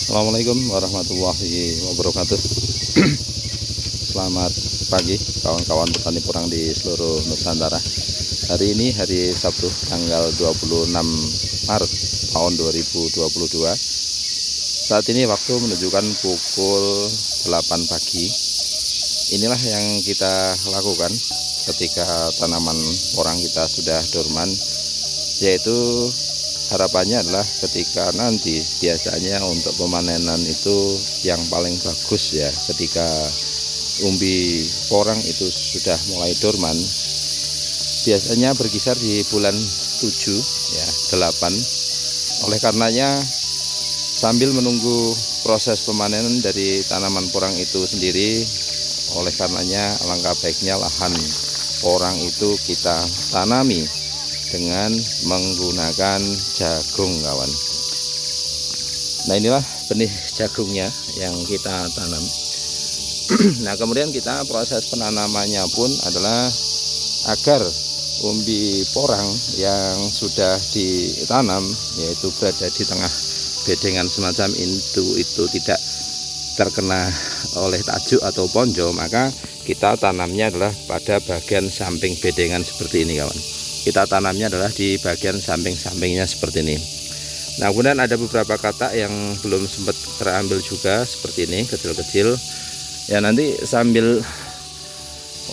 Assalamualaikum warahmatullahi wabarakatuh. Selamat pagi kawan-kawan petani porang di seluruh Nusantara. Hari ini hari Sabtu tanggal 26 Maret tahun 2022. Saat ini waktu menunjukkan pukul 8 pagi. Inilah yang kita lakukan ketika tanaman porang kita sudah dorman, yaitu harapannya adalah ketika nanti biasanya untuk pemanenan itu yang paling bagus ya, ketika umbi porang itu sudah mulai dorman, biasanya berkisar di bulan 7 ya 8. Oleh karenanya sambil menunggu proses pemanenan dari tanaman porang itu sendiri, oleh karenanya alangkah baiknya lahan porang itu kita tanami dengan menggunakan jagung, kawan. Nah, inilah benih jagungnya yang kita tanam. Nah, kemudian kita proses penanamannya pun adalah agar umbi porang yang sudah ditanam, yaitu berada di tengah bedengan semacam itu tidak terkena oleh tajuk atau ponjo, maka kita tanamnya adalah pada bagian samping bedengan seperti ini, kawan. Kita tanamnya adalah di bagian samping-sampingnya seperti ini. Nah, kemudian ada beberapa kata yang belum sempat terambil juga seperti ini, kecil-kecil. Ya, nanti sambil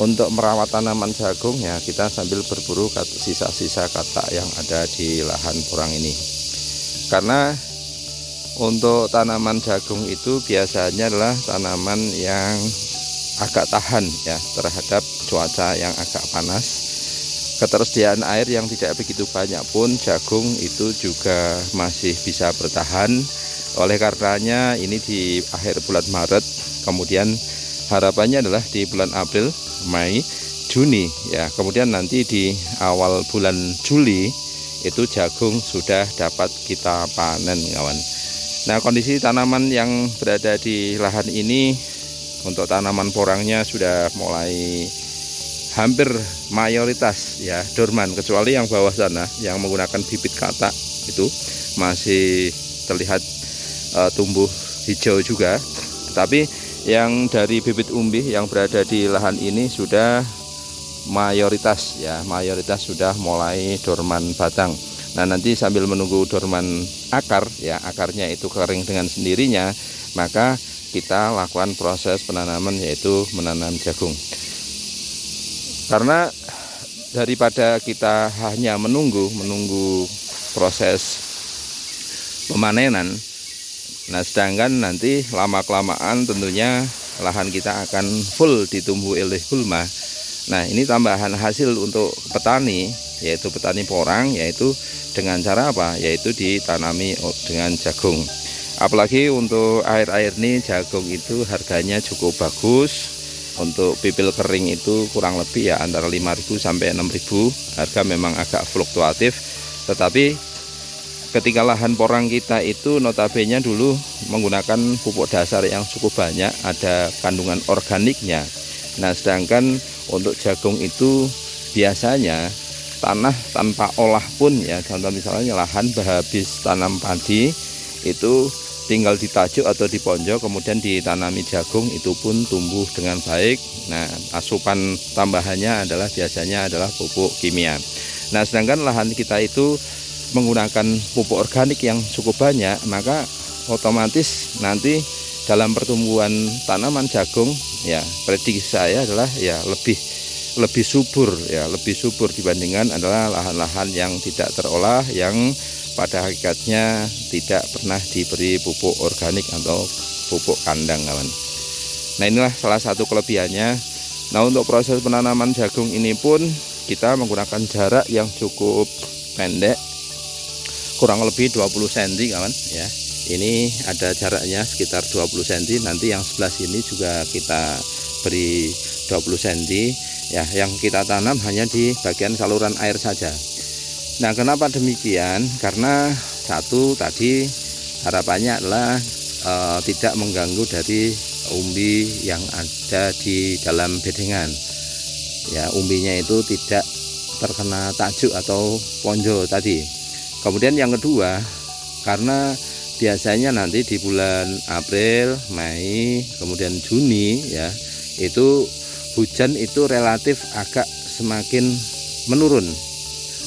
untuk merawat tanaman jagung ya, kita sambil berburu sisa-sisa kata yang ada di lahan porang ini. Karena untuk tanaman jagung itu biasanya adalah tanaman yang agak tahan ya terhadap cuaca yang agak panas. Ketersediaan air yang tidak begitu banyak pun jagung itu juga masih bisa bertahan. Oleh karenanya ini di akhir bulan Maret, kemudian harapannya adalah di bulan April, Mei, Juni ya. Kemudian nanti di awal bulan Juli itu jagung sudah dapat kita panen, kawan. Nah, kondisi tanaman yang berada di lahan ini untuk tanaman porangnya sudah mulai hampir mayoritas ya dorman, kecuali yang bawah sana yang menggunakan bibit katak itu masih terlihat tumbuh hijau juga. Tapi yang dari bibit umbi yang berada di lahan ini sudah mayoritas sudah mulai dorman batang. Nah, nanti sambil menunggu dorman akar ya, akarnya itu kering dengan sendirinya, maka kita lakukan proses penanaman, yaitu menanam jagung. Karena daripada kita hanya menunggu proses pemanenan, nah sedangkan nanti lama-kelamaan tentunya lahan kita akan full ditumbuh oleh gulma. Nah, ini tambahan hasil untuk petani, yaitu petani porang, yaitu dengan cara apa? Yaitu ditanami dengan jagung. Apalagi untuk air-air ini jagung itu harganya cukup bagus. Untuk pipil kering itu kurang lebih ya antara 5.000 sampai 6.000. Harga memang agak fluktuatif, tetapi ketika lahan porang kita itu notabene dulu menggunakan pupuk dasar yang cukup banyak, ada kandungan organiknya. Nah, sedangkan untuk jagung itu biasanya tanah tanpa olah pun ya, contoh misalnya lahan habis tanam padi itu tinggal ditajuk atau diponjok, kemudian ditanami jagung, itu pun tumbuh dengan baik. Nah, asupan tambahannya adalah biasanya adalah pupuk kimia. Nah, sedangkan lahan kita itu menggunakan pupuk organik yang cukup banyak, maka otomatis nanti dalam pertumbuhan tanaman jagung ya, prediksi saya adalah ya lebih subur ya, lebih subur dibandingkan adalah lahan-lahan yang tidak terolah, yang pada hakikatnya tidak pernah diberi pupuk organik atau pupuk kandang, kawan. Nah, inilah salah satu kelebihannya. Nah, untuk proses penanaman jagung ini pun kita menggunakan jarak yang cukup pendek, kurang lebih 20 cm, kawan ya. Ini ada jaraknya sekitar 20 cm. Nanti yang sebelah sini juga kita beri 20 cm ya. Yang kita tanam hanya di bagian saluran air saja. Nah, kenapa demikian? Karena satu tadi harapannya adalah tidak mengganggu dari umbi yang ada di dalam bedengan. Ya, umbinya itu tidak terkena tajuk atau ponjo tadi. Kemudian yang kedua, karena biasanya nanti di bulan April, Mei, kemudian Juni ya, itu hujan itu relatif agak semakin menurun.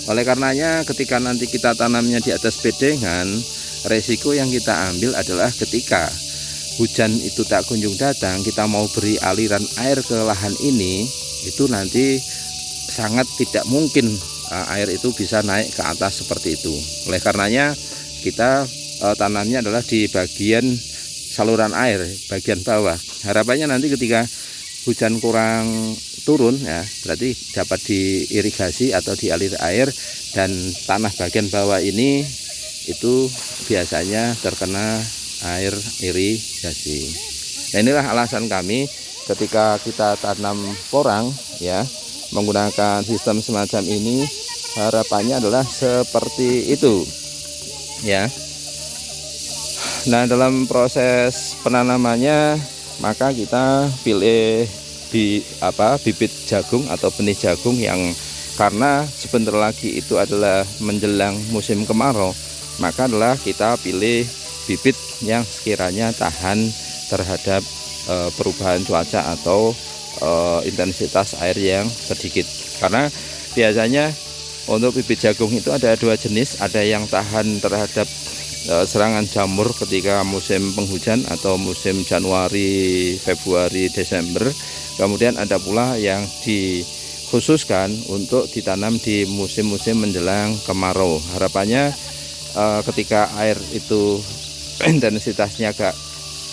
Oleh karenanya ketika nanti kita tanamnya di atas bedengan, resiko yang kita ambil adalah ketika hujan itu tak kunjung datang, kita mau beri aliran air ke lahan ini, itu nanti sangat tidak mungkin air itu bisa naik ke atas seperti itu. Oleh karenanya kita tanamnya adalah di bagian saluran air, bagian bawah. Harapannya nanti ketika hujan kurang turun ya, berarti dapat diirigasi atau dialir air, dan tanah bagian bawah ini itu biasanya terkena air irigasi. Nah, inilah alasan kami ketika kita tanam porang ya, menggunakan sistem semacam ini, harapannya adalah seperti itu ya. Nah, dalam proses penanamannya maka kita pilih bibit jagung atau benih jagung yang, karena sebentar lagi itu adalah menjelang musim kemarau, maka adalah kita pilih bibit yang sekiranya tahan terhadap perubahan cuaca atau intensitas air yang sedikit. Karena biasanya untuk bibit jagung itu ada dua jenis, ada yang tahan terhadap serangan jamur ketika musim penghujan atau musim Januari, Februari, Desember. Kemudian ada pula yang dikhususkan untuk ditanam di musim-musim menjelang kemarau. Harapannya ketika air itu intensitasnya agak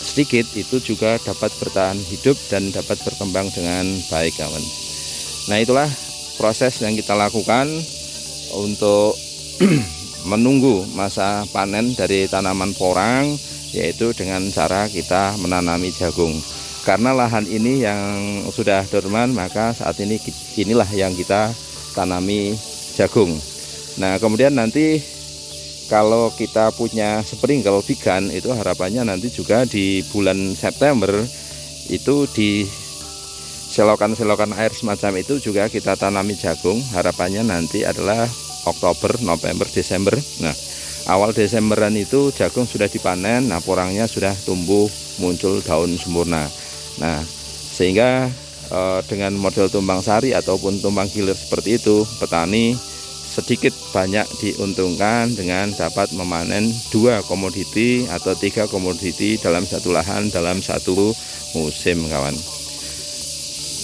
sedikit, itu juga dapat bertahan hidup dan dapat berkembang dengan baik, kawan. Nah, itulah proses yang kita lakukan untuk menunggu masa panen dari tanaman porang, yaitu dengan cara kita menanami jagung. Karena lahan ini yang sudah dorman, maka saat ini inilah yang kita tanami jagung. Nah, kemudian nanti kalau kita punya sprinkle bigan, itu harapannya nanti juga di bulan September itu di selokan-selokan air semacam itu juga kita tanami jagung. Harapannya nanti adalah Oktober, November, Desember. Nah, awal Desemberan itu jagung sudah dipanen, nah porangnya sudah tumbuh, muncul daun sempurna. Nah, sehingga dengan model tumbang sari ataupun tumbang gilir seperti itu, petani sedikit banyak diuntungkan dengan dapat memanen 2 komoditi atau 3 komoditi dalam satu lahan dalam satu musim, kawan.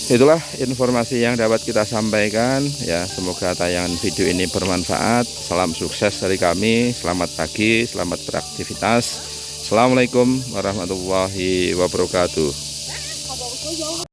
Itulah informasi yang dapat kita sampaikan ya. Semoga tayangan video ini bermanfaat. Salam sukses dari kami. Selamat pagi, selamat beraktivitas. Assalamualaikum warahmatullahi wabarakatuh.